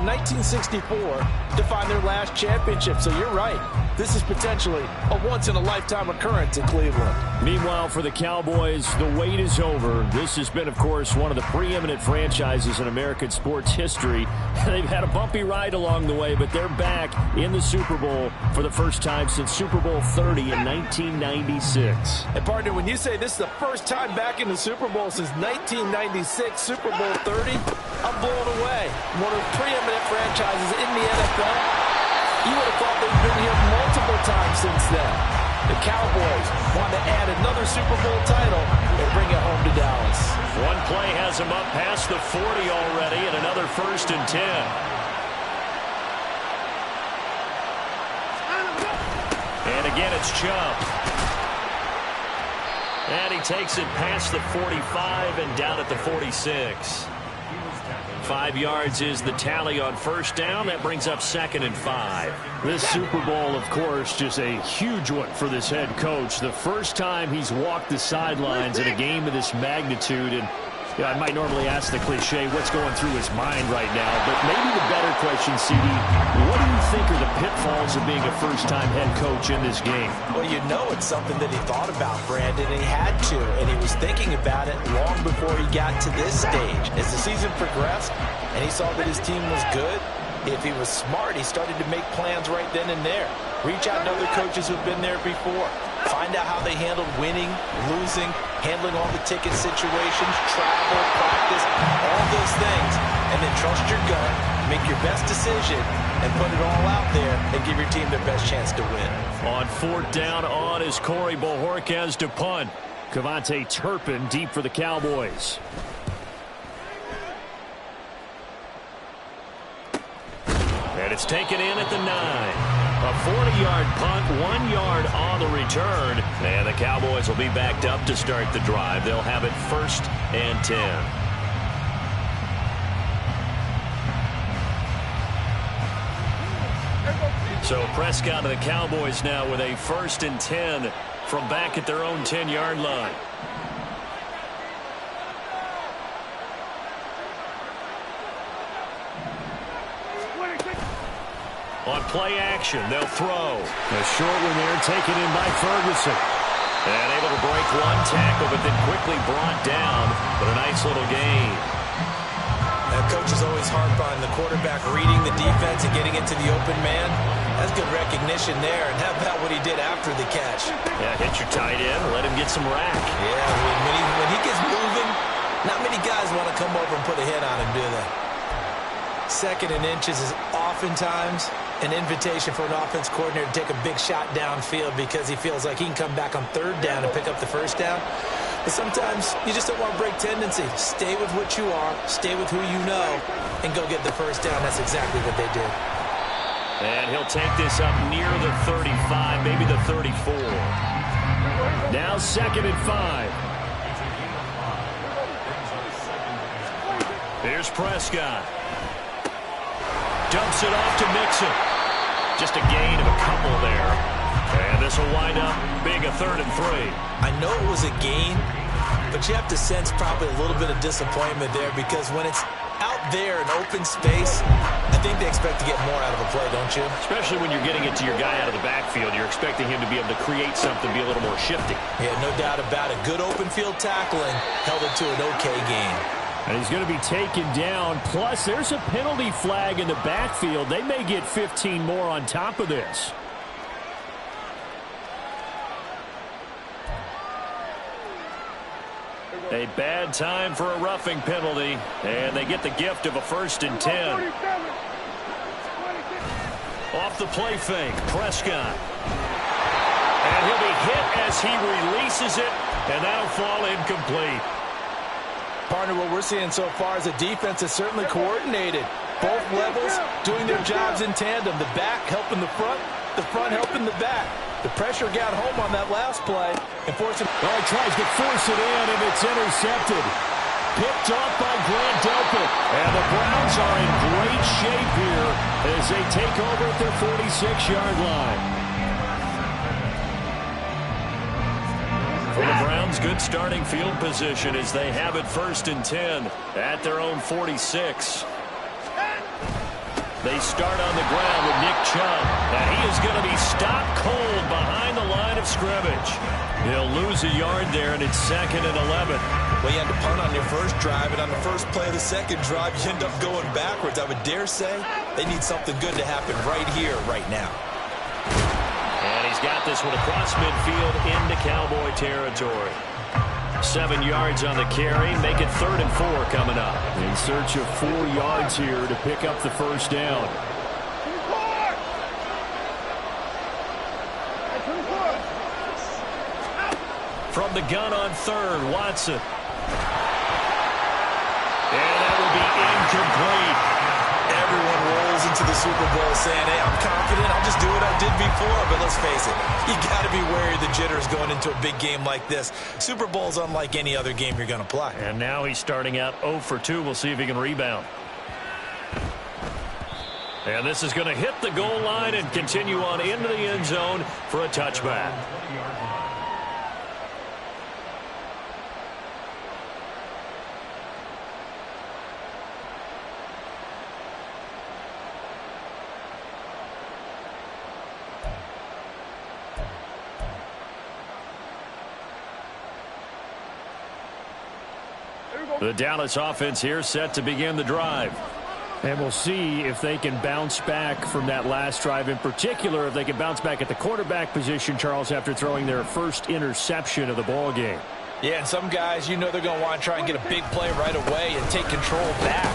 1964 to find their last championship. So you're right. This is potentially a once-in-a-lifetime occurrence in Cleveland. Meanwhile, for the Cowboys, the wait is over. This has been, of course, one of the preeminent franchises in American sports history. They've had a bumpy ride along the way, but they're back in the Super Bowl for the first time since Super Bowl 30 in 1996. And, partner, when you say this is the first time back in the Super Bowl since 1996, Super Bowl 30, I'm blown away. One of the preeminent franchises in the NFL. You would have thought they've been here multiple times since then. The Cowboys want to add another Super Bowl title and bring it home to Dallas. One play has them up past the 40 already, and another 1st and 10. And again, it's Chubb. And he takes it past the 45 and down at the 46. 5 yards is the tally on 1st down. That brings up 2nd and 5. This Super Bowl, of course, just a huge one for this head coach. The first time he's walked the sidelines in a game of this magnitude. And I might normally ask the cliche, what's going through his mind right now? But maybe the better question, CD, what do you think are the pitfalls of being a first-time head coach in this game? Well, you know it's something that he thought about, Brandon, and he had to. And he was thinking about it long before he got to this stage. As the season progressed and he saw that his team was good, if he was smart, he started to make plans right then and there. Reach out to other coaches who've been there before. Find out how they handled winning, losing, handling all the ticket situations, travel, practice, all those things. And then trust your gut, make your best decision, and put it all out there and give your team their best chance to win. On 4th down on is Corey Bojorquez to punt. Kevontae Turpin deep for the Cowboys. And it's taken in at the 9. A 40-yard punt, 1 yard on the return. And the Cowboys will be backed up to start the drive. They'll have it 1st and 10. So Prescott and the Cowboys now with a 1st and 10 from back at their own 10-yard line. On play action, they'll throw. A short one there, taken in by Ferguson. And able to break one tackle, but then quickly brought down. But a nice little gain. That coach is always harp on the quarterback reading the defense and getting into the open man. That's good recognition there. And how about what he did after the catch? Yeah, hit your tight end, let him get some rack. Yeah, when he gets moving, not many guys want to come over and put a hit on him, do they? 2nd and inches is oftentimes an invitation for an offense coordinator to take a big shot downfield because he feels like he can come back on 3rd down and pick up the 1st down. But sometimes you just don't want to break tendency. Stay with what you are, stay with who you know, and go get the 1st down. That's exactly what they did. And he'll take this up near the 35, maybe the 34. Now 2nd and 5. Here's Prescott. Dumps it off to Mixon. Just a gain of a couple there. And this will wind up being a 3rd and 3. I know it was a gain, but you have to sense probably a little bit of disappointment there because when it's out there in open space, I think they expect to get more out of a play, don't you? Especially when you're getting it to your guy out of the backfield. You're expecting him to be able to create something, be a little more shifty. Yeah, no doubt about it. Good open field tackling held it to an okay gain. And he's going to be taken down. Plus, there's a penalty flag in the backfield. They may get 15 more on top of this. A bad time for a roughing penalty. And they get the gift of a 1st and 10. Off the play fake, Prescott. And he'll be hit as he releases it. And that'll fall incomplete. Partner, what we're seeing so far is a defense that's certainly coordinated. Both levels doing their jobs in tandem. The back helping the front helping the back. The pressure got home on that last play and forced him. Well, he tries to force it in, and it's intercepted. Picked off by Grant Delpit. And the Browns are in great shape here as they take over at their 46-yard line. For the Browns, good starting field position as they have it 1st and 10 at their own 46. They start on the ground with Nick Chubb, and he is going to be stopped cold behind the line of scrimmage. He'll lose a yard there, and it's 2nd and 11. Well, you had to punt on your first drive, and on the first play of the second drive, you end up going backwards. I would dare say they need something good to happen right here, right now. And he's got this one across midfield into Cowboy territory. 7 yards on the carry. Make it 3rd and 4 coming up. In search of 4 yards here to pick up the first down. From the gun on 3rd, Watson. And that will be incomplete. Everyone rolls into the Super Bowl saying, hey, I'm confident, I'll just do what I did before. But let's face it, you got to be wary of the jitters going into a big game like this. Super Bowl's unlike any other game you're going to play. And now he's starting out 0 for 2. We'll see if he can rebound. And this is going to hit the goal line and continue on into the end zone for a touchback. The Dallas offense here set to begin the drive. And we'll see if they can bounce back from that last drive. In particular, if they can bounce back at the quarterback position, Charles, after throwing their first interception of the ball game. Yeah, and some guys, you know they're going to want to try and get a big play right away and take control back.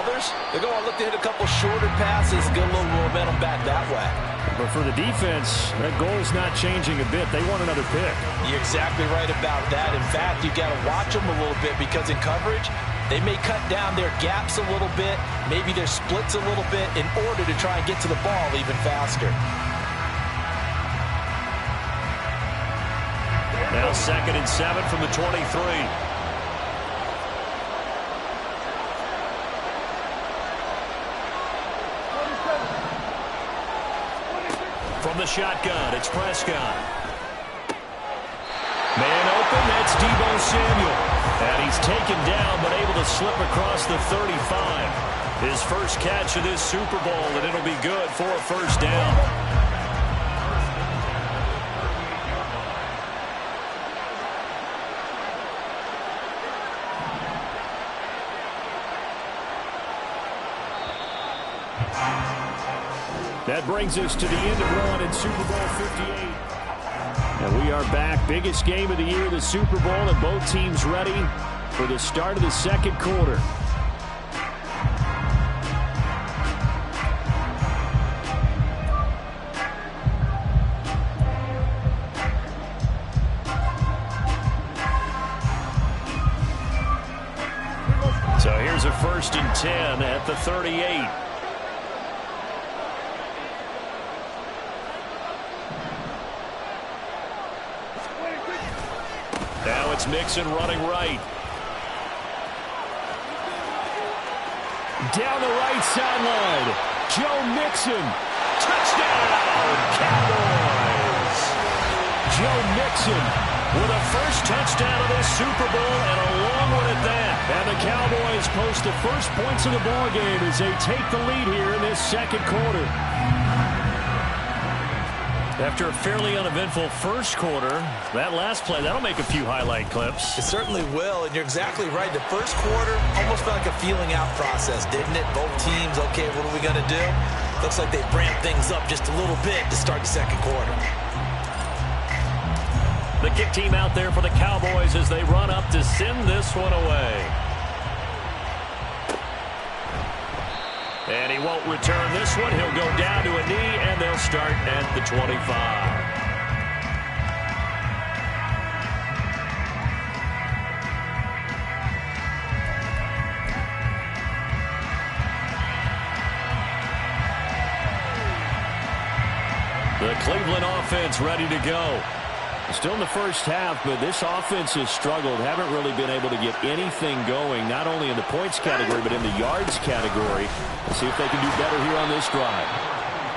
Others, they're going to look to hit a couple shorter passes, get a little momentum back that way. But for the defense, that goal's not changing a bit. They want another pick. You're exactly right about that. In fact, you got to watch them a little bit because in coverage, they may cut down their gaps a little bit, maybe their splits a little bit in order to try and get to the ball even faster. Now 2nd and 7 from the 23. From the shotgun, it's Prescott. Man open, that's Deebo Samuel. And he's taken down, but able to slip across the 35. His first catch of this Super Bowl, and it'll be good for a first down. That brings us to the end of one in Super Bowl 58. And we are back. Biggest game of the year, the Super Bowl, and both teams ready for the start of the second quarter. So here's a 1st and 10 at the 38. Now it's Mixon running right. Down the right sideline, Joe Mixon. Touchdown, Cowboys! Joe Mixon with a first touchdown of this Super Bowl, and a long one at that. And the Cowboys post the first points of the ball game as they take the lead here in this second quarter. After a fairly uneventful first quarter, that last play, that'll make a few highlight clips. It certainly will, and you're exactly right. The first quarter almost felt like a feeling out process, didn't it? Both teams, okay, what are we going to do? Looks like they ramped things up just a little bit to start the second quarter. The kick team out there for the Cowboys as they run up to send this one away. And he won't return this one. He'll go down to a knee, and they'll start at the 25. The Cleveland offense ready to go. Still in the first half, but this offense has struggled. Haven't really been able to get anything going, not only in the points category, but in the yards category. Let's see if they can do better here on this drive.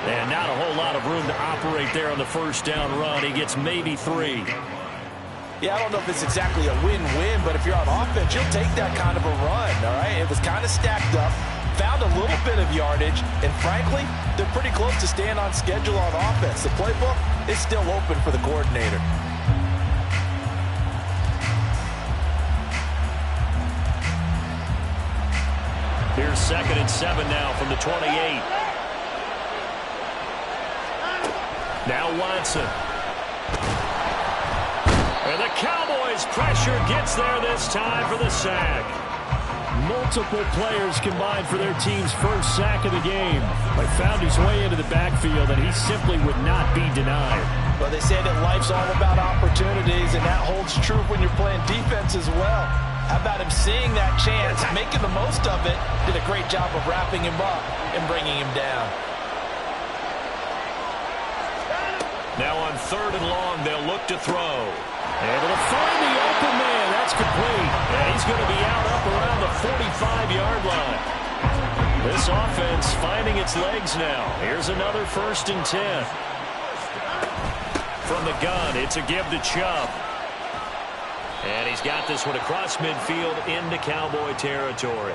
And not a whole lot of room to operate there on the first down run. He gets maybe 3. Yeah, I don't know if it's exactly a win-win, but if you're on offense, you'll take that kind of a run, all right? It was kind of stacked up. found a little bit of yardage, and frankly, they're pretty close to staying on schedule on offense. The playbook is still open for the coordinator. Here's 2nd and 7 now from the 28. Now Watson. And the Cowboys' pressure gets there this time for the sack. Multiple players combined for their team's first sack of the game. But found his way into the backfield, and he simply would not be denied. Well, they say that life's all about opportunities, and that holds true when you're playing defense as well. How about him seeing that chance, making the most of it, did a great job of wrapping him up and bringing him down. Now on 3rd and long, they'll look to throw. Able to find the open man. That's complete. And he's going to be out up around the 45-yard line. This offense finding its legs now. Here's another 1st and 10. From the gun, it's a give to Chubb. And he's got this one across midfield into Cowboy territory.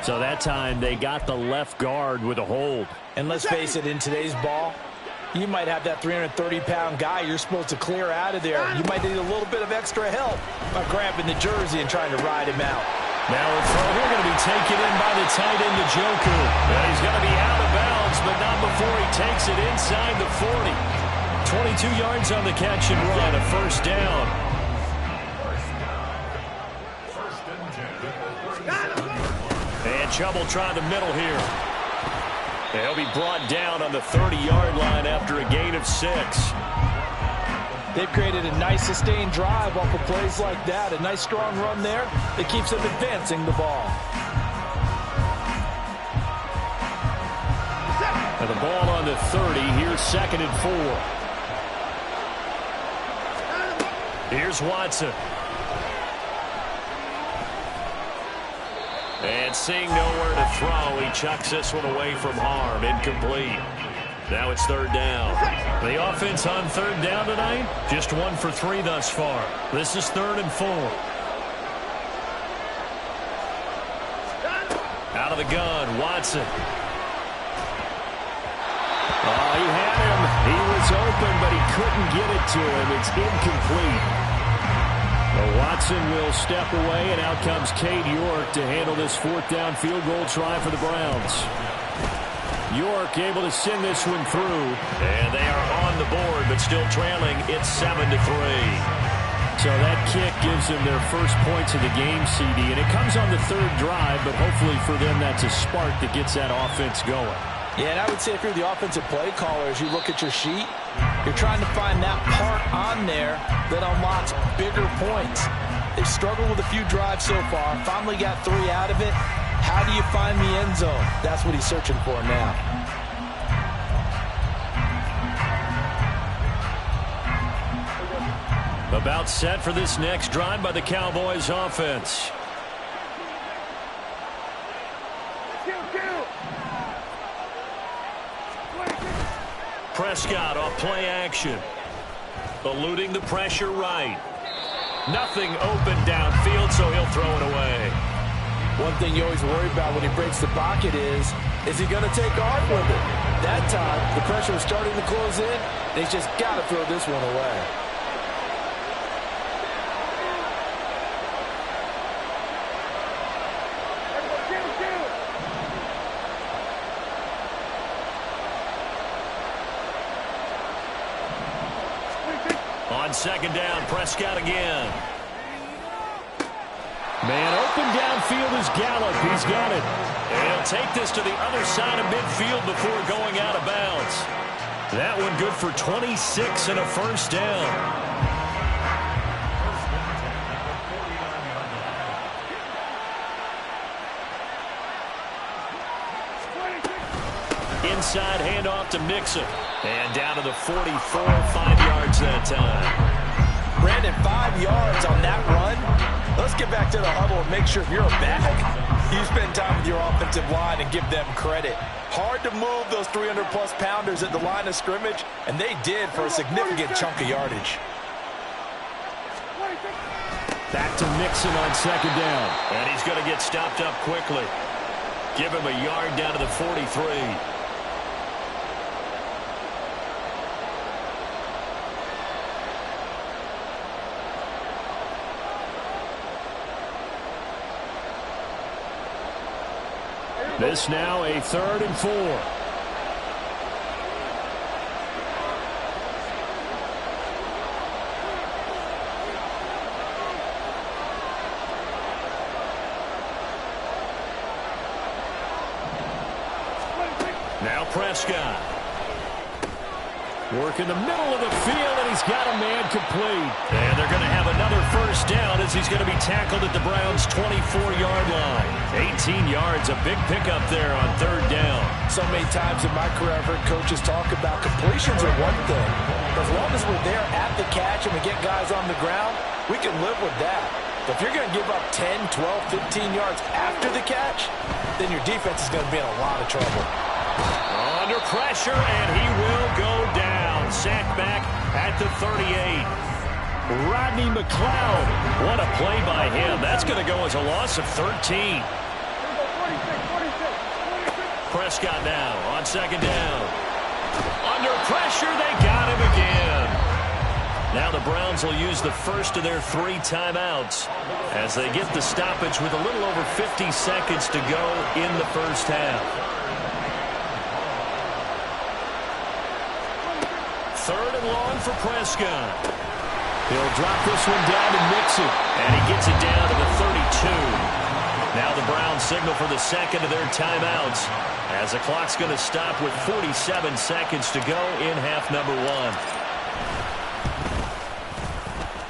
So that time they got the left guard with a hold. And let's face it, in today's ball, you might have that 330-pound guy you're supposed to clear out of there. You might need a little bit of extra help by grabbing the jersey and trying to ride him out. Now a throw here going to be taken in by the tight end, Njoku. And he's going to be out of bounds, but not before he takes it inside the 40. 22 yards on the catch and run, a 1st down. And Chubb will try the middle here. He'll be brought down on the 30-yard line after a gain of 6. They've created a nice sustained drive off of plays like that. A nice strong run there that keeps them advancing the ball. And the ball on the 30. Here's 2nd and 4. Here's Watson. And seeing nowhere to throw, he chucks this one away from harm. Incomplete. Now it's 3rd down. The offense on 3rd down tonight, just 1 for 3 thus far. This is 3rd and 4. Out of the gun, Watson. Oh, he had him. He was open, but he couldn't get it to him. It's incomplete. Well, Watson will step away, and out comes Cade York to handle this 4th down field goal try for the Browns. York able to send this one through. And they are on the board, but still trailing. It's 7-3. So that kick gives them their first points of the game, CD, and it comes on the 3rd drive, but hopefully for them that's a spark that gets that offense going. Yeah, and I would say if you're the offensive play caller, as you look at your sheet, you're trying to find that part on there that unlocks bigger points. They've struggled with a few drives so far, finally got 3 out of it. How do you find the end zone? That's what he's searching for now. About set for this next drive by the Cowboys offense. Prescott off play action. Eluding the pressure right. Nothing open downfield, so he'll throw it away. One thing you always worry about when he breaks the pocket is he going to take off with it? That time, the pressure was starting to close in, and he's just got to throw this one away. On 2nd down, Prescott again. Man open downfield is Gallup. He's got it. And he'll take this to the other side of midfield before going out of bounds. That one good for 26 and a 1st down. Inside handoff to Mixon. And down to the 44, 5 yards that time. Brandon, 5 yards on that run. Let's get back to the huddle and make sure if you're a back, you spend time with your offensive line and give them credit. Hard to move those 300-plus pounders at the line of scrimmage, and they did for a significant chunk of yardage. Back to Mixon on 2nd down. And he's going to get stopped up quickly. Give him a yard down to the 43. This now a 3rd and 4. Now Prescott. Work in the middle of the field, and he's got a man complete. And they're going to have another first down as he's going to be tackled at the Browns' 24-yard line. 18 yards, a big pickup there on 3rd down. So many times in my career, I've heard coaches talk about completions are one thing. But as long as we're there at the catch and we get guys on the ground, we can live with that. But if you're going to give up 10, 12, 15 yards after the catch, then your defense is going to be in a lot of trouble. Under pressure, and he will go down. Sacked back at the 38. Rodney McLeod. What a play by him. That's going to go as a loss of 13. Prescott now on 2nd down. Under pressure, they got him again. Now the Browns will use the first of their 3 timeouts as they get the stoppage with a little over 50 seconds to go in the first half. 3rd and long for Prescott. He'll drop this one down to Mixon, and he gets it down to the 32. Now the Browns signal for the second of their timeouts as the clock's going to stop with 47 seconds to go in half number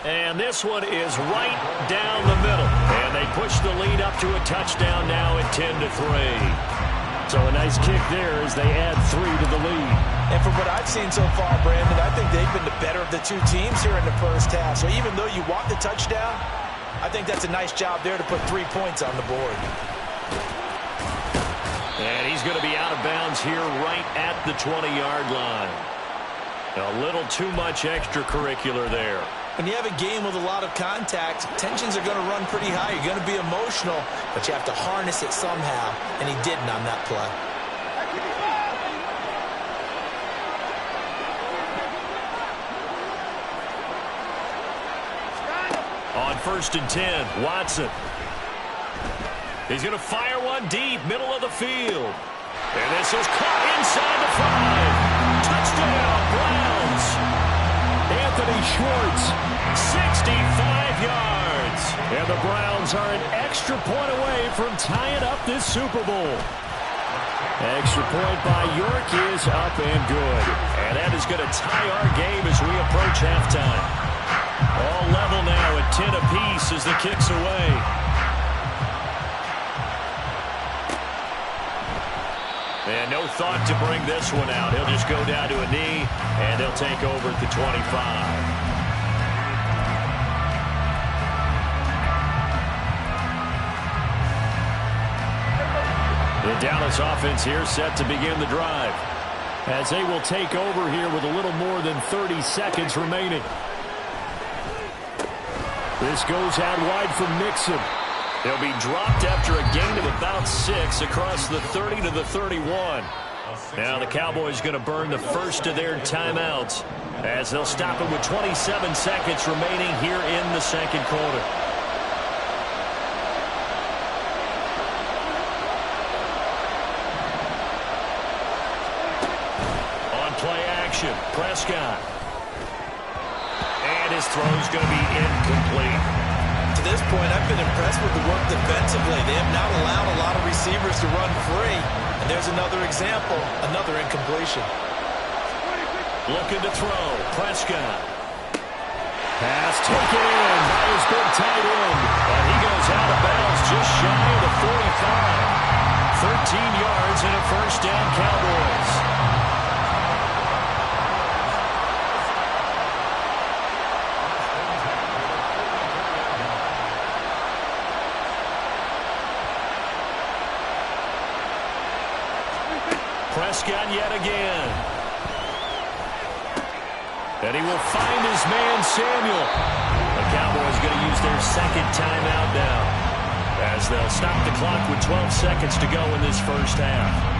1. And this one is right down the middle. And they push the lead up to a touchdown now at 10-3. So a nice kick there as they add 3 to the lead. And from what I've seen so far, Brandon, I think they've been the better of the 2 teams here in the first half. So even though you want the touchdown, I think that's a nice job there to put 3 points on the board. And he's going to be out of bounds here right at the 20-yard line. A little too much extracurricular there. When you have a game with a lot of contact, tensions are going to run pretty high. You're going to be emotional, but you have to harness it somehow, and he didn't on that play. On 1st and 10, Watson. He's going to fire one deep, middle of the field. And this is caught inside the 5. Touchdown, Browns. Anthony Schwartz, 65 yards. And the Browns are an extra point away from tying up this Super Bowl. Extra point by York is up and good. And that is going to tie our game as we approach halftime. All level now at 10 apiece as the kick's away. And no thought to bring this one out. He'll just go down to a knee, and they'll take over at the 25. The Dallas offense here set to begin the drive as they will take over here with a little more than 30 seconds remaining. This goes out wide for Mixon. They'll be dropped after a gain of about 6 across the 30 to the 31. Now the Cowboys going to burn the first of their timeouts as they'll stop it with 27 seconds remaining here in the second quarter. On play action, Prescott. And his throw's going to be incomplete. To this point, I've been impressed with the work defensively. They have not allowed a lot of receivers to run free. And there's another example, another incompletion. Looking to throw, Prescott. Pass taken in by his big tight end. And he goes out of bounds just shy of the 45. 13 yards and a first down, Cowboys. Prescott yet again. And he will find his man, Samuel. The Cowboys going to use their second timeout now as they'll stop the clock with 12 seconds to go in this first half.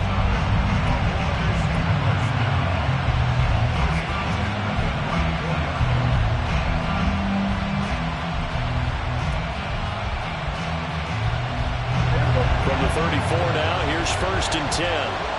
From the 34 now, here's 1st and 10.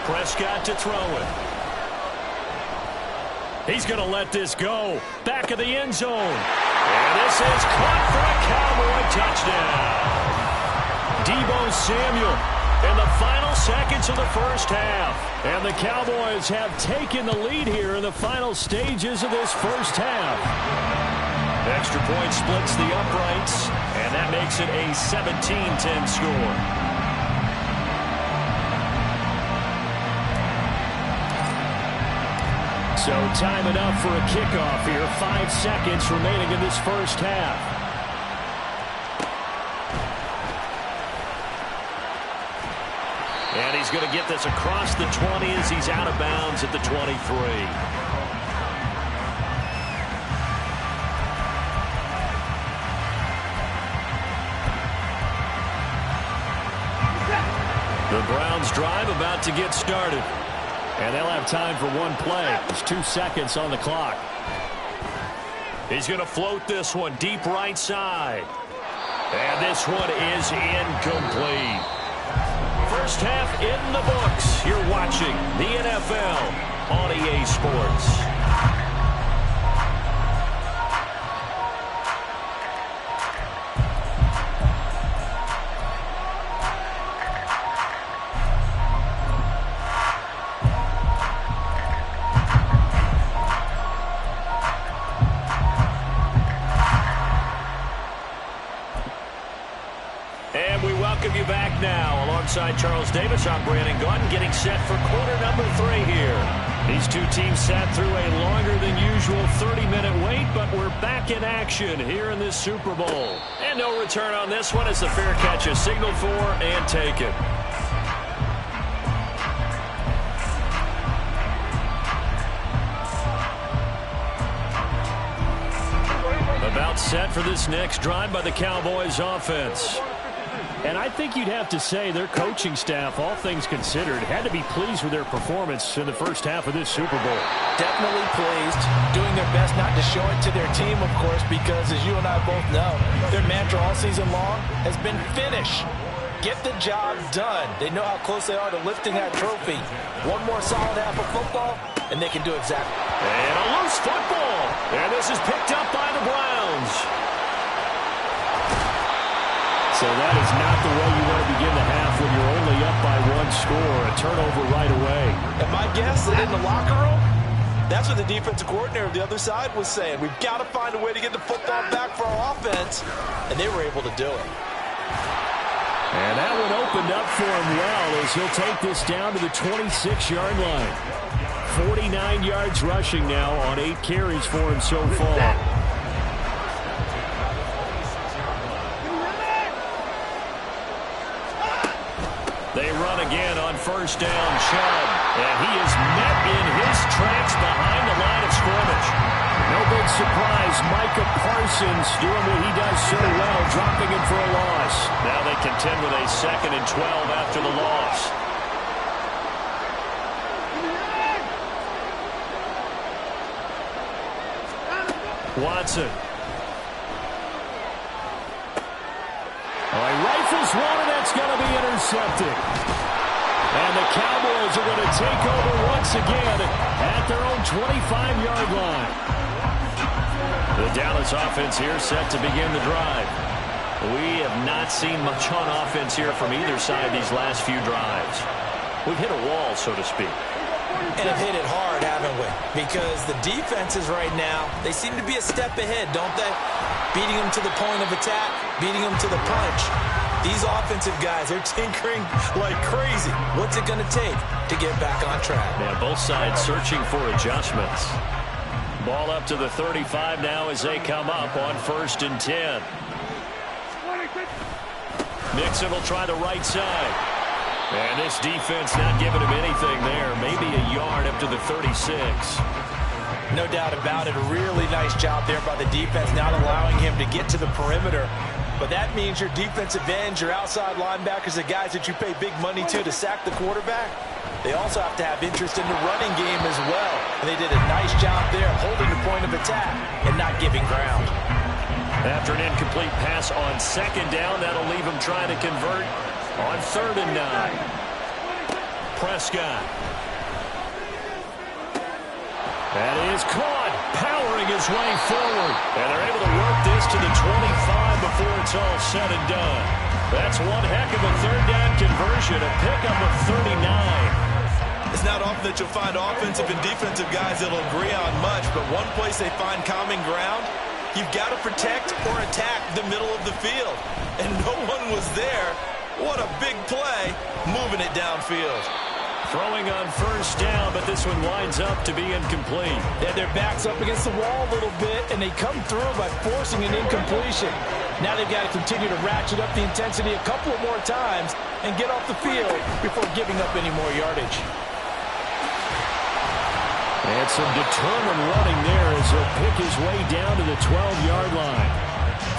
Prescott to throw it. He's going to let this go. Back of the end zone. And this is caught for a Cowboy touchdown. Deebo Samuel in the final seconds of the first half. And the Cowboys have taken the lead here in the final stages of this first half. Extra point splits the uprights, and that makes it a 17-10 score. So time enough for a kickoff here. 5 seconds remaining in this first half. And he's going to get this across the 20 as he's out of bounds at the 23. The Browns drive about to get started. And they'll have time for one play. There's 2 seconds on the clock. He's going to float this one deep right side. And this one is incomplete. First half in the books. You're watching the NFL on EA Sports. Alongside Charles Davis, I'm Brandon Gaudin, getting set for quarter number 3 here. These two teams sat through a longer than usual 30-minute wait, but we're back in action here in this Super Bowl. And no return on this one as the fair catch is signaled for and taken. About set for this next drive by the Cowboys offense. And I think you'd have to say their coaching staff, all things considered, had to be pleased with their performance in the first half of this Super Bowl. Definitely pleased, doing their best not to show it to their team, of course, because as you and I both know, their mantra all season long has been finish. Get the job done. They know how close they are to lifting that trophy. One more solid half of football, and they can do exactly. And a loose football. And this is picked up by the Browns. So that is not the way you want to begin the half when you're only up by 1 score. A turnover right away. And my guess that in the locker room, that's what the defensive coordinator of the other side was saying. We've got to find a way to get the football back for our offense. And they were able to do it. And that one opened up for him well as he'll take this down to the 26-yard line. 49 yards rushing now on 8 carries for him so far. They run again on first down, Chubb. And he is met in his tracks behind the line of scrimmage. No big surprise, Micah Parsons doing what he does so well, dropping him for a loss. Now they contend with a 2nd and 12 after the loss. Watson. He rifles one, and that's going to be intercepted. And the Cowboys are going to take over once again at their own 25-yard line. The Dallas offense here set to begin the drive. We have not seen much on offense here from either side these last few drives. We've hit a wall, so to speak. And have hit it hard, haven't we? Because the defenses right now, they seem to be a step ahead, don't they? Beating them to the point of attack, beating them to the punch. These offensive guys are tinkering like crazy. What's it going to take to get back on track? Yeah, both sides searching for adjustments. Ball up to the 35 now as they come up on 1st and 10. Mixon will try the right side. And this defense not giving him anything there. Maybe a yard up to the 36. No doubt about it. A really nice job there by the defense, not allowing him to get to the perimeter. But that means your defensive ends, your outside linebackers, the guys that you pay big money to sack the quarterback, they also have to have interest in the running game as well. And they did a nice job there holding the point of attack and not giving ground. After an incomplete pass on second down, that'll leave him trying to convert on 3rd and 9. Prescott. That is caught, powering his way forward. And they're able to work this to the 25 before it's all said and done. That's one heck of a 3rd down conversion, a pickup of 39. It's not often that you'll find offensive and defensive guys that'll agree on much, but one place they find common ground, you've got to protect or attack the middle of the field. And no one was there. What a big play, moving it downfield. Throwing on 1st down, but this one winds up to be incomplete. Yeah, their back's up against the wall a little bit, and they come through by forcing an incompletion. Now they've got to continue to ratchet up the intensity a couple of more times and get off the field before giving up any more yardage. And some determined running there as he'll pick his way down to the 12-yard line.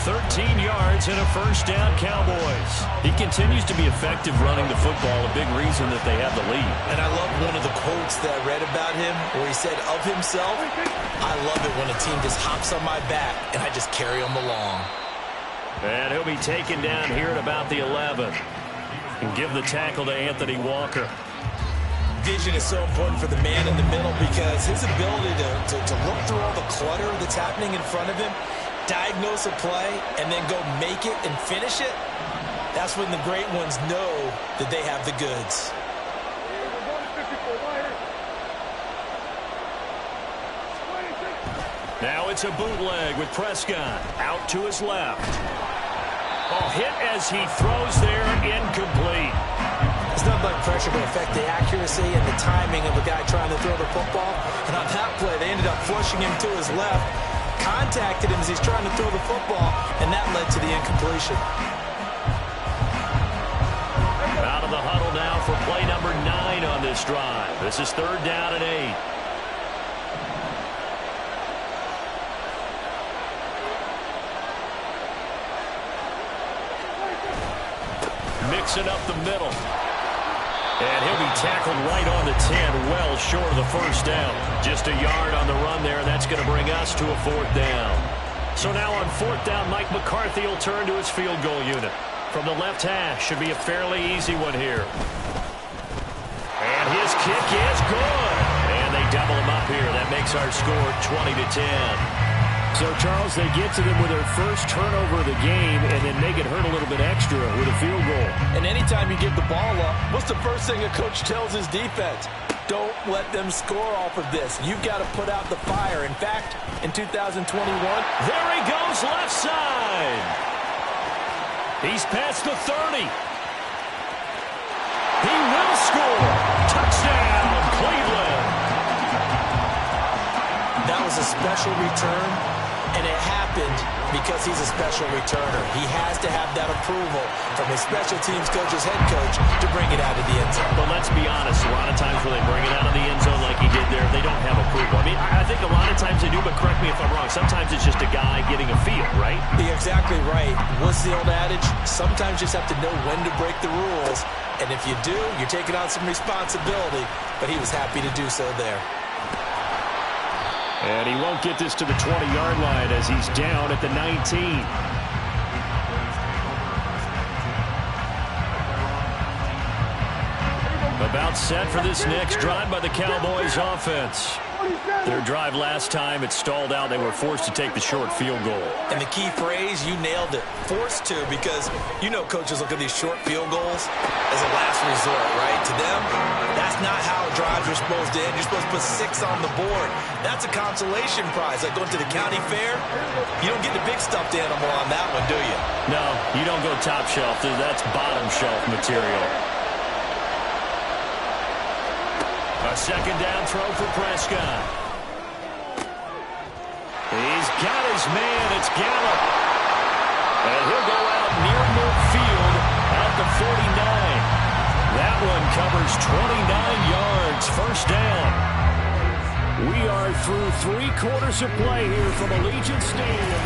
13 yards and a 1st down, Cowboys. He continues to be effective running the football, a big reason that they have the lead. And I love one of the quotes that I read about him where he said of himself, I love it when a team just hops on my back and I just carry them along. And he'll be taken down here at about the 11. And give the tackle to Anthony Walker. Vision is so important for the man in the middle because his ability to look through all the clutter that's happening in front of him, diagnose a play, and then go make it and finish it, that's when the great ones know that they have the goods. Now it's a bootleg with Prescott out to his left. Oh, hit as he throws there, incomplete. It's not like pressure to affect the accuracy and the timing of a guy trying to throw the football. And on that play, they ended up flushing him to his left, contacted him as he's trying to throw the football, and that led to the incompletion. Out of the huddle now for play number 9 on this drive. This is 3rd down and 8. Mixing up the middle. And he'll be tackled right on the 10, well short of the 1st down. Just a yard on the run there, and that's going to bring us to a 4th down. So now on 4th down, Mike McCarthy will turn to his field goal unit. From the left hash, should be a fairly easy one here. And his kick is good. And they double him up here. That makes our score 20-10. So, Charles, they get to them with their first turnover of the game and then make it hurt a little bit extra with a field goal. And anytime you give the ball up, what's the first thing a coach tells his defense? Don't let them score off of this. You've got to put out the fire. In fact, in 2021, there he goes left side. He's past the 30. He will score. Touchdown, Cleveland. That was a special return, and it happened because he's a special returner. He has to have that approval from his special teams coach's head coach to bring it out of the end zone. But let's be honest, a lot of times when they bring it out of the end zone like he did there, they don't have approval. I mean, I think a lot of times they do, but correct me if I'm wrong. Sometimes it's just a guy getting a feel, right? You're exactly right. What's the old adage? Sometimes you just have to know when to break the rules, and if you do, you're taking on some responsibility, but he was happy to do so there. And he won't get this to the 20-yard line as he's down at the 19. About set for this next drive by the Cowboys offense. Their drive last time, it stalled out. They were forced to take the short field goal. And the key phrase, you nailed it. Forced to, because you know coaches look at these short field goals as a last resort, right? To them, that's not how drives are supposed to end. You're supposed to put 6 on the board. That's a consolation prize. Like going to the county fair, you don't get the big stuffed animal on that one, do you? No, you don't go top shelf. That's bottom shelf material. A second down throw for Prescott. He's got his man. It's Gallup. And he'll go out near midfield 49. That one covers 29 yards, first down. We are through 3 quarters of play here from Allegiant Stadium.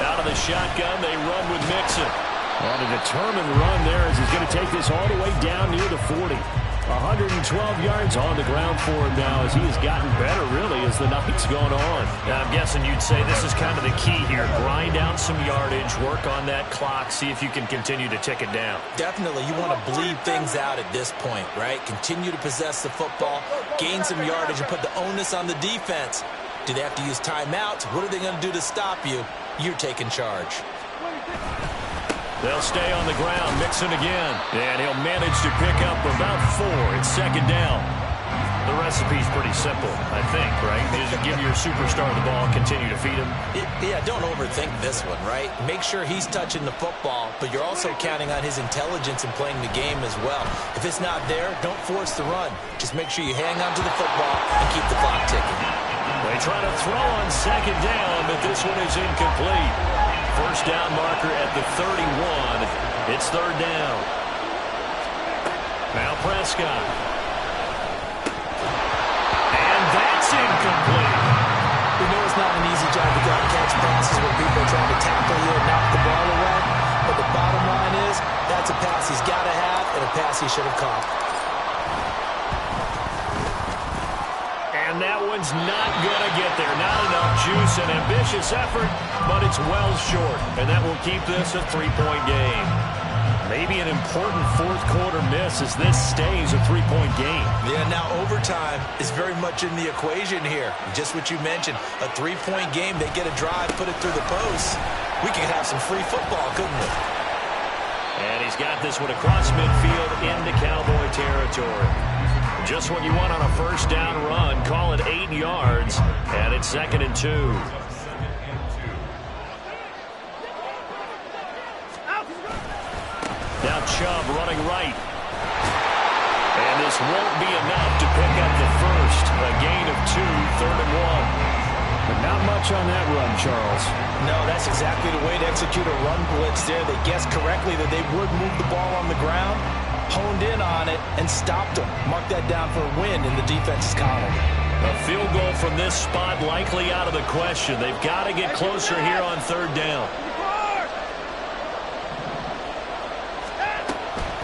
Out of the shotgun, they run with Mixon. On a determined run there as he's going to take this all the way down near the 40. 112 yards on the ground for him now as he has gotten better, really, as the night's gone on. Now, I'm guessing you'd say this is kind of the key here. Grind down some yardage, work on that clock, see if you can continue to tick it down. Definitely, you want to bleed things out at this point, right? Continue to possess the football, gain some yardage, and put the onus on the defense. Do they have to use timeouts? What are they going to do to stop you? You're taking charge. They'll stay on the ground. Mixon again. And he'll manage to pick up about 4. It's second down. The recipe's pretty simple, I think, right? Just give your superstar the ball, continue to feed him. Yeah, don't overthink this one, right? Make sure he's touching the football, but you're also counting on his intelligence in playing the game as well. If it's not there, don't force the run. Just make sure you hang on to the football and keep the clock ticking. They try to throw on second down, but this one is incomplete. First down marker at the 31. It's third down. Now Prescott. And that's incomplete. We know it's not an easy job to grab catch passes where people are trying to tackle you and knock the ball away. But the bottom line is, that's a pass he's got to have and a pass he should have caught. And that one's not going to get there. Not enough juice, an ambitious effort, but it's well short. And that will keep this a 3-point game. Maybe an important fourth-quarter miss as this stays a 3-point game. Yeah, now overtime is very much in the equation here. Just what you mentioned, a 3-point game. They get a drive, put it through the post. We could have some free football, couldn't we? And he's got this one across midfield into Cowboy territory. Just what you want on a first down run. Call it 8 yards, and it's 2nd and 2. Now Chubb running right. And this won't be enough to pick up the first. A gain of 2, 3rd and 1. But not much on that run, Charles. No, that's exactly the way to execute a run blitz there. They guessed correctly that they would move the ball on the ground, honed in on it, and stopped them. Mark that down for a win in the defense's column. A field goal from this spot likely out of the question. They've got to get closer here on third down.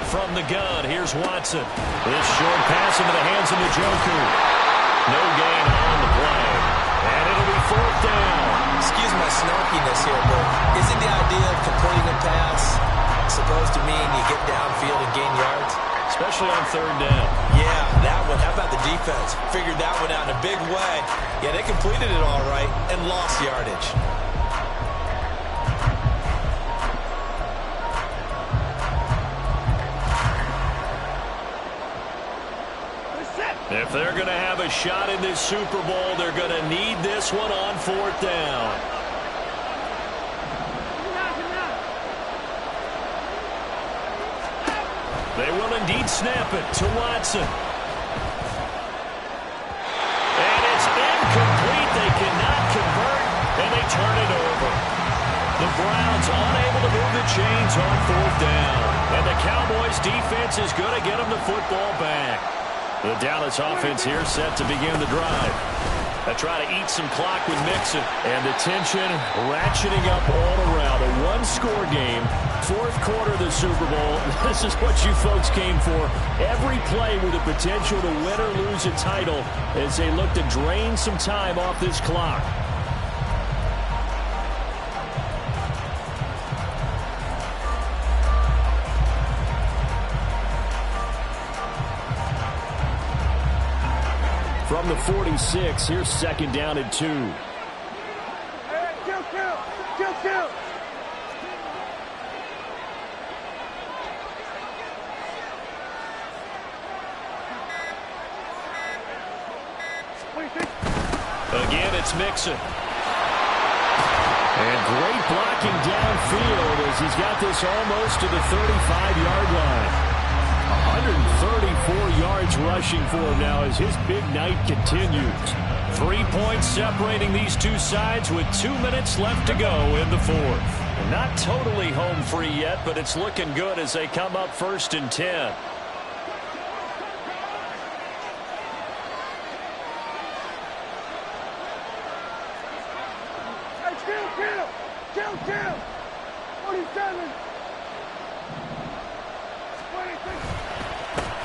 From the gun, here's Watson. This short pass into the hands of Njoku. No gain on the play. And it'll be 4th down. Excuse my snarkiness here, but isn't the idea of completing a pass supposed to mean you get downfield and gain yards? Especially on third down. Yeah, that one. How about the defense? Figured that one out in a big way. Yeah, they completed it all right and lost yardage. If they're going to have a shot in this Super Bowl, they're going to need this one on 4th down. They will indeed snap it to Watson. And it's incomplete. They cannot convert, and they turn it over. The Browns unable to move the chains on 4th down. And the Cowboys defense is going to get them the football back. The Dallas offense here set to begin the drive. They try to eat some clock with Mixon. And the tension ratcheting up all around. A one-score game. 4th quarter of the Super Bowl. This is what you folks came for. Every play with the potential to win or lose a title as they look to drain some time off this clock. From the 46, here's 2nd down and 2. Kill. Again, it's Mixon. And great blocking downfield as he's got this almost to the 35-yard line. 134 yards rushing for him now as his big night continues. 3 points separating these two sides with 2 minutes left to go in the fourth. Not totally home free yet, but it's looking good as they come up 1st and 10. Kill! 47!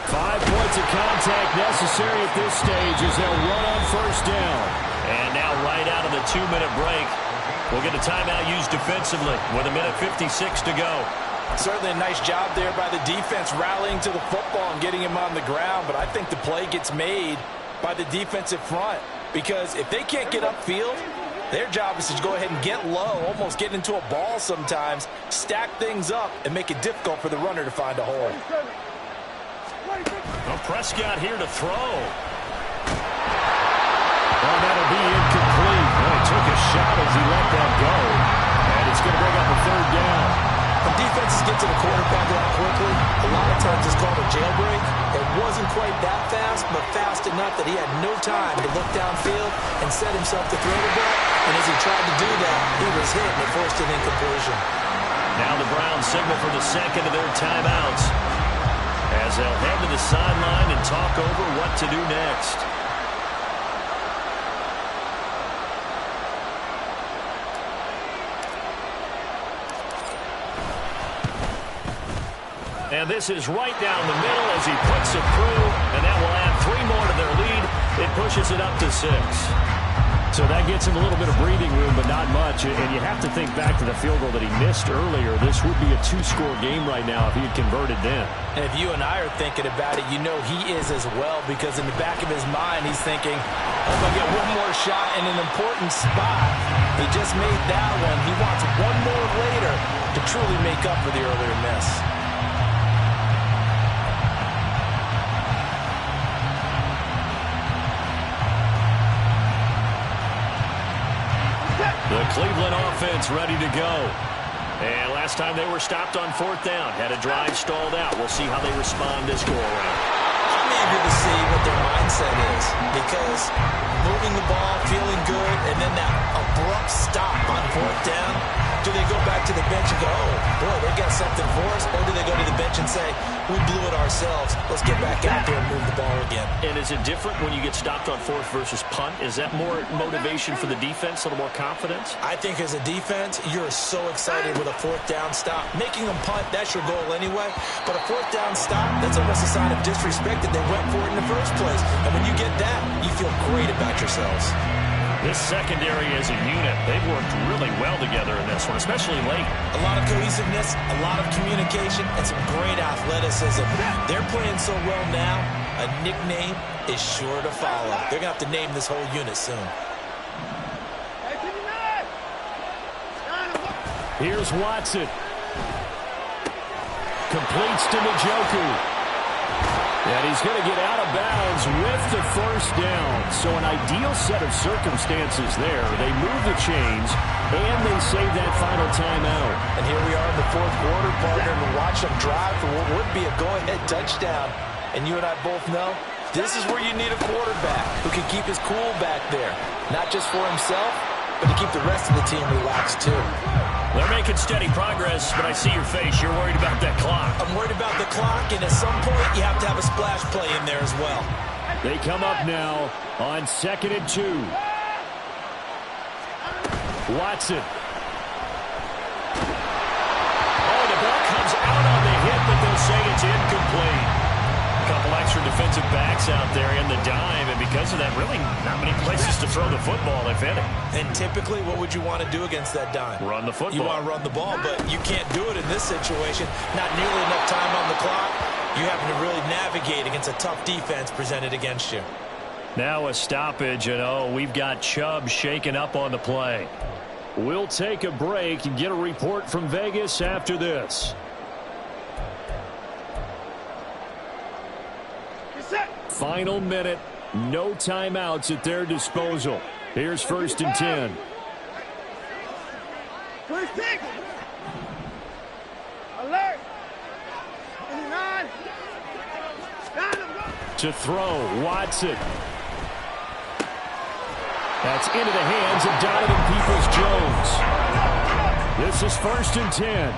5 points of contact necessary at this stage as they'll run on 1st down. And now right out of the 2-minute break, we'll get a timeout used defensively with 1:56 to go. Certainly a nice job there by the defense rallying to the football and getting him on the ground, but I think the play gets made by the defensive front because if they can't get upfield, their job is to go ahead and get low, almost get into a ball sometimes, stack things up, and make it difficult for the runner to find a hole. Well, Prescott here to throw. Well, that'll be incomplete. Well, he took a shot as he let that go. And it's going to bring up a 3rd down. When defenses get to the quarterback that quickly, a lot of times it's called a jailbreak. It wasn't quite that fast, but fast enough that he had no time to look downfield and set himself to throw the ball. And as he tried to do that, he was hit and it forced an incompletion. Now the Browns signal for the second of their timeouts as they'll head to the sideline and talk over what to do next. And this is right down the middle as he puts it through, and that will add 3 more to their lead. It pushes it up to 6. So that gets him a little bit of breathing room, but not much. And you have to think back to the field goal that he missed earlier. This would be a 2-score game right now if he had converted then. And if you and I are thinking about it, you know he is as well, because in the back of his mind, he's thinking, I'm going to get one more shot in an important spot. He just made that one. He wants one more later to truly make up for the earlier miss. The Cleveland offense ready to go. And last time they were stopped on 4th down. Had a drive stalled out. We'll see how they respond this go-around. I'm eager to see what their mindset is, because moving the ball, feeling good, and then that abrupt stop on 4th down, do they go back to the bench and go, oh, boy, they got something for us? Or do they go to the bench and say, we blew it ourselves, let's get back out there and move the ball again? And is it different when you get stopped on 4th versus punt? Is that more motivation for the defense, a little more confidence? I think as a defense, you're so excited with a 4th down stop. Making them punt, that's your goal anyway. But a 4th down stop, that's almost a sign of disrespect that they went for it in the first place. And when you get that, you feel great about yourselves. This secondary as a unit, they've worked really well together in this one, especially late. A lot of cohesiveness, a lot of communication, and some great athleticism. They're playing so well now, a nickname is sure to follow. They're going to have to name this whole unit soon. Here's Watson. Completes to Njoku. And he's going to get out of bounds with the 1st down. So an ideal set of circumstances there. They move the chains, and they save that final timeout. And here we are in the 4th quarter, partner, and watch them drive for what would be a go-ahead touchdown. And you and I both know this is where you need a quarterback who can keep his cool back there. Not just for himself, but to keep the rest of the team relaxed too. They're making steady progress, but I see your face. You're worried about that clock. I'm worried about the clock, and at some point, you have to have a splash play in there as well. They come up now on 2nd and 2. Watson. Oh, the ball comes out on the hit, but they'll say it's incomplete. A couple extra defensive backs out there in the dime, and because of that, really not many places to throw the football, if any. And typically, what would you want to do against that dime? Run the football. You want to run the ball, but you can't do it in this situation. Not nearly enough time on the clock. You having to really navigate against a tough defense presented against you. Now a stoppage, and we've got Chubb shaken up on the play. We'll take a break and get a report from Vegas after this. Final minute, no timeouts at their disposal. Here's 1st and 10. Alert! 29. To throw, Watson. That's into the hands of Donovan Peoples-Jones. This is 1st and 10.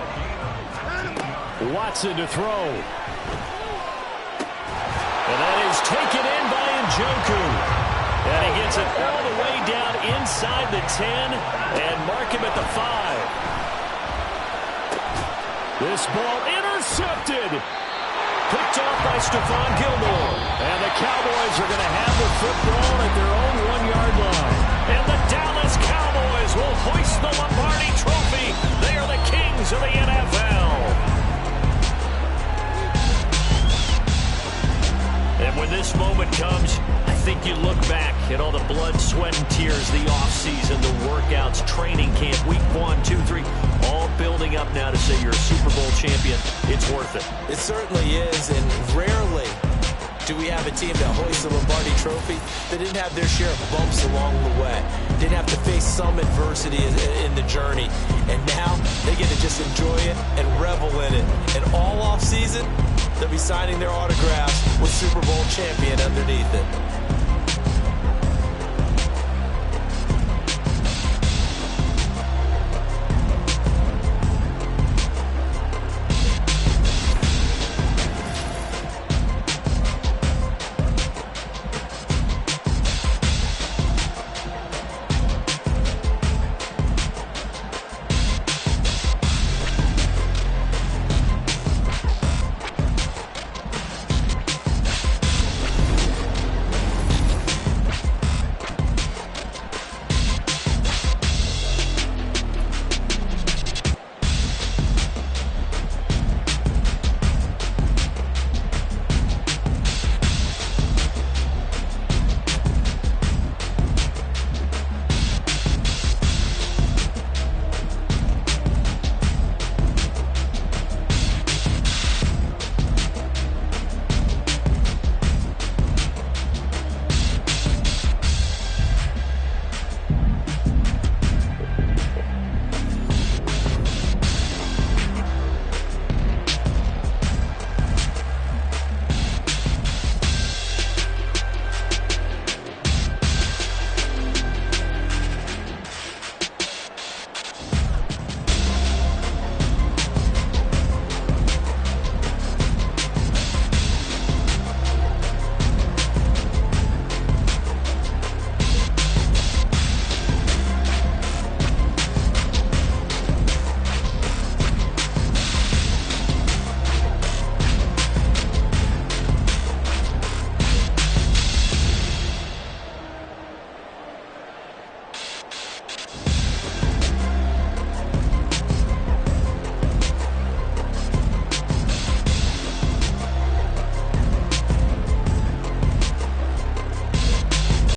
Watson to throw. And that is taken in by Njoku. And he gets it all the way down inside the 10 and mark him at the 5. This ball intercepted. Picked off by Stephon Gilmore. And the Cowboys are going to have the football at their own 1-yard line. And the Dallas Cowboys will hoist the Lombardi Trophy. They are the kings of the NFL. And when this moment comes, I think you look back at all the blood, sweat, and tears, the offseason, the workouts, training camp, week 1, 2, 3, all building up now to say you're a Super Bowl champion. It's worth it. It certainly is, and rarely do we have a team that hoists the Lombardi Trophy that didn't have their share of bumps along the way, didn't have to face some adversity in the journey, and now they get to just enjoy it and revel in it. And all offseason, they'll be signing their autographs with Super Bowl champion underneath it.